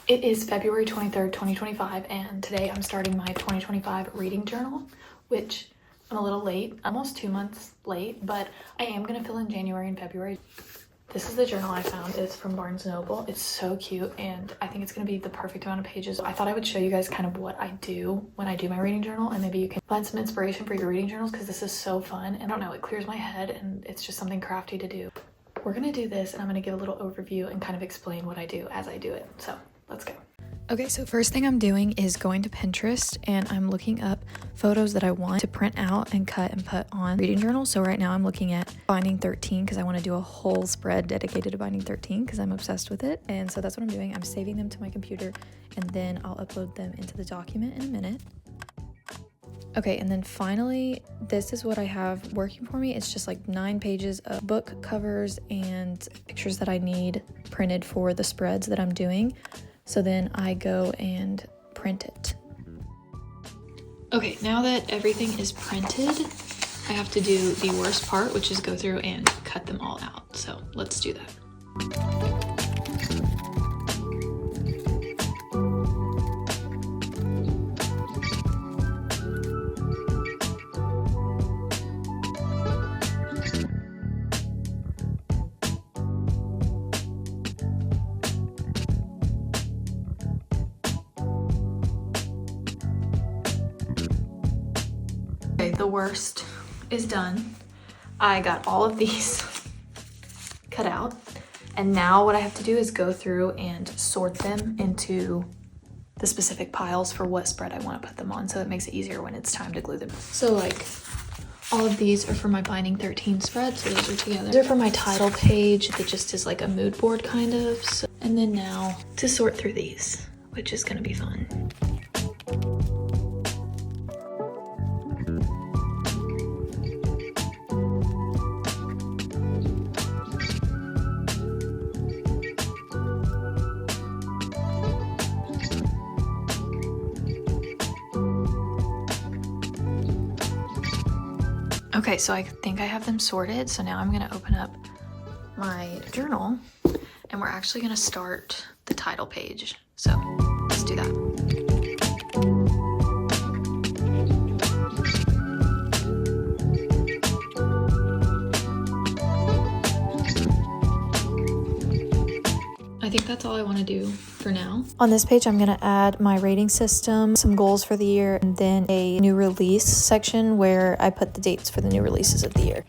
It is February 23rd, 2025, and today I'm starting my 2025 reading journal, which I'm a little late, almost 2 months late, but I am gonna fill in January and February. This is the journal I found. It's from Barnes & Noble. It's so cute, and I think it's gonna be the perfect amount of pages. I thought I would show you guys kind of what I do when I do my reading journal, and maybe you can find some inspiration for your reading journals, because this is so fun, and I don't know, it clears my head, and it's just something crafty to do. We're gonna do this, and I'm gonna give a little overview and kind of explain what I do as I do it, so let's go. Okay, so first thing I'm doing is going to Pinterest and I'm looking up photos that I want to print out and cut and put on reading journals. So right now I'm looking at Binding 13 because I want to do a whole spread dedicated to Binding 13 because I'm obsessed with it. And so that's what I'm doing. I'm saving them to my computer and then I'll upload them into the document in a minute. Okay, and then finally, this is what I have working for me. It's just like 9 pages of book covers and pictures that I need printed for the spreads that I'm doing. So then I go and print it. Okay, now that everything is printed, I have to do the worst part, which is go through and cut them all out. So let's do that. The worst is done. I got all of these cut out, and now what I have to do is go through and sort them into the specific piles for what spread I want to put them on, so it makes it easier when it's time to glue them. So like all of these are for my Binding 13 spread, so those are together. They're for my title page that just is like a mood board kind of. So, and then now to sort through these, which is gonna be fun. Okay, so I think I have them sorted. So now I'm gonna open up my journal and we're actually gonna start the title page. So let's do that. I think that's all I want to do for now. On this page, I'm going to add my rating system, some goals for the year, and then a new release section where I put the dates for the new releases of the year.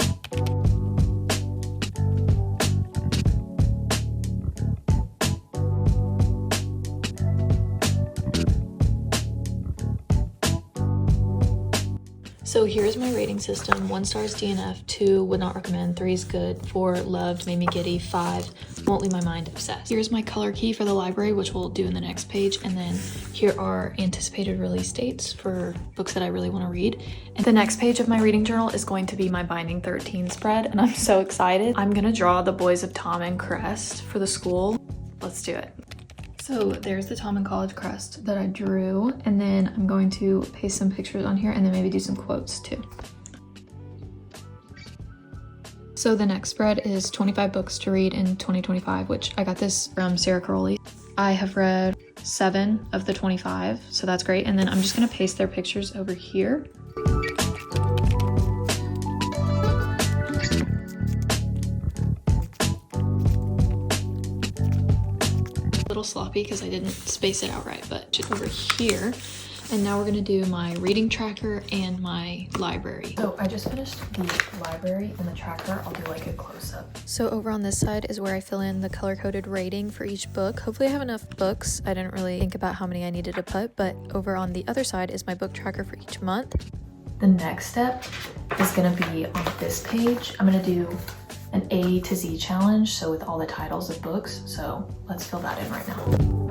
So here's my rating system. 1 star is DNF, 2 would not recommend, 3 is good, 4 loved, made me giddy, 5 won't leave my mind obsessed. Here's my color key for the library, which we'll do in the next page. And then here are anticipated release dates for books that I really want to read. And the next page of my reading journal is going to be my Binding 13 spread. And I'm so excited. I'm gonna draw the boys of Tom and Crest for the school. Let's do it. So there's the Tom and College crest that I drew, and then I'm going to paste some pictures on here and then maybe do some quotes too. So the next spread is 25 books to read in 2025, which I got this from Sarah Caroli. I have read 7 of the 25, so that's great. And then I'm just gonna paste their pictures over here. Little sloppy because I didn't space it out right, but just over here. And now we're gonna do my reading tracker and my library. So I just finished the library and the tracker. I'll do like a close-up. So over on this side is where I fill in the color-coded rating for each book. Hopefully I have enough books. I didn't really think about how many I needed to put, but over on the other side is my book tracker for each month. The next step is gonna be on this page. I'm gonna do an A to Z challenge, so with all the titles of books. So let's fill that in right now.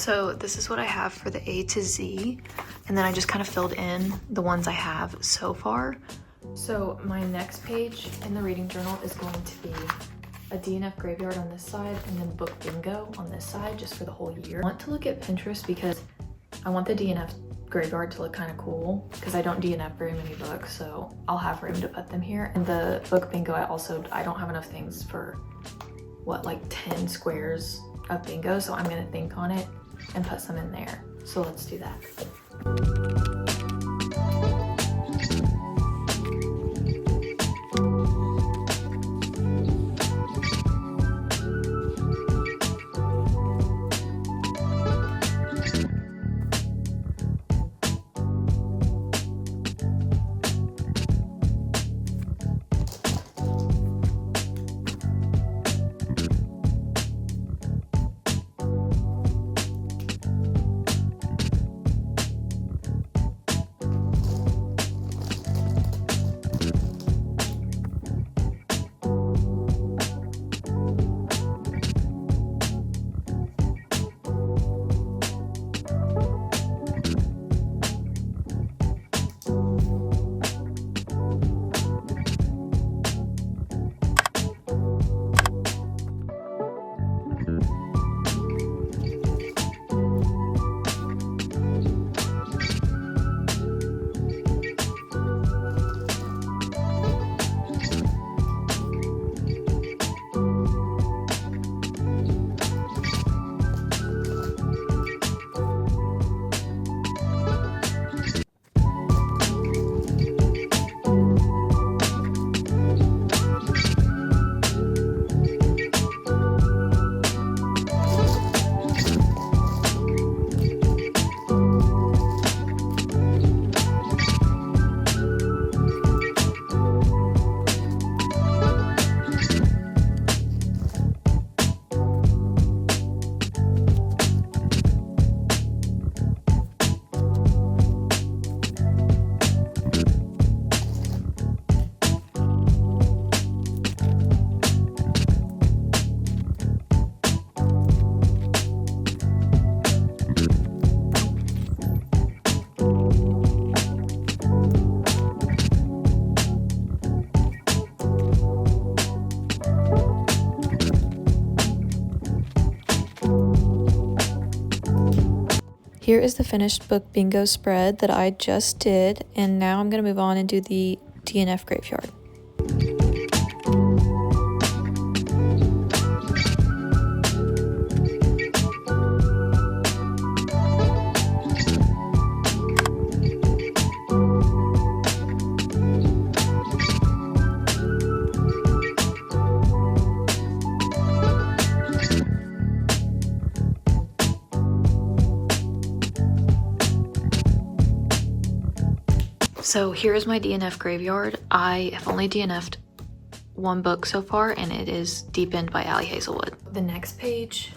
So this is what I have for the A to Z, and then I just kind of filled in the ones I have so far. So my next page in the reading journal is going to be a DNF graveyard on this side and then book bingo on this side, just for the whole year. I want to look at Pinterest because I want the DNF graveyard to look kind of cool because I don't DNF very many books, so I'll have room to put them here. And the book bingo, I don't have enough things for what, like 10 squares of bingo, so I'm gonna think on it and put some in there. So let's do that. Here is the finished book bingo spread that I just did, and now I'm going to move on and do the DNF graveyard. So here is my DNF graveyard. I have only DNF'd one book so far, and it is Deep End by Ali Hazelwood. The next page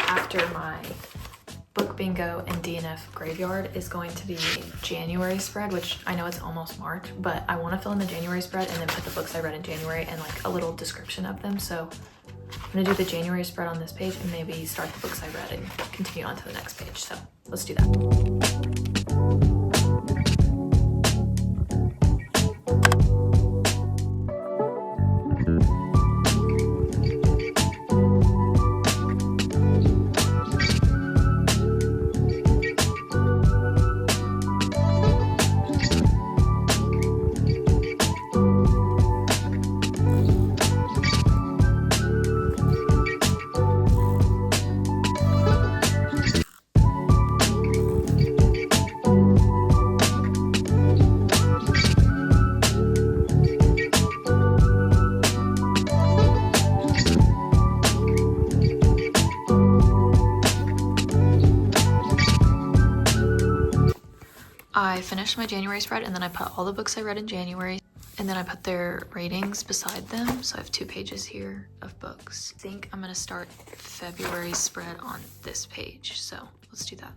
after my book bingo and DNF graveyard is going to be January spread, which I know it's almost March, but I want to fill in the January spread and then put the books I read in January and like a little description of them. So I'm gonna do the January spread on this page and maybe start the books I read and continue on to the next page. So let's do that. I finished my January spread and then I put all the books I read in January and then I put their ratings beside them. So I have 2 pages here of books. I think I'm gonna start February spread on this page. So let's do that.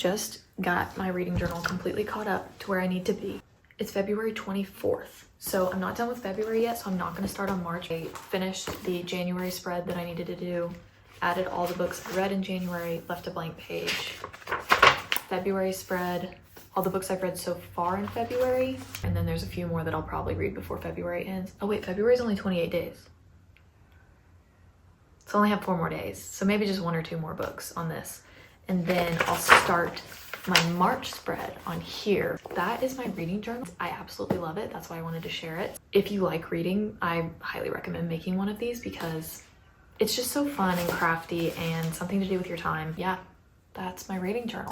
just got my reading journal completely caught up to where I need to be. It's February 24th. So I'm not done with February yet, so I'm not gonna start on March. I finished the January spread that I needed to do, added all the books I read in January, left a blank page. February spread, all the books I've read so far in February, and then there's a few more that I'll probably read before February ends. Oh wait, February is only 28 days. So I only have 4 more days. So maybe just 1 or 2 more books on this. And then I'll start my March spread on here. That is my reading journal. I absolutely love it. That's why I wanted to share it. If you like reading, I highly recommend making one of these because it's just so fun and crafty and something to do with your time. Yeah, that's my reading journal.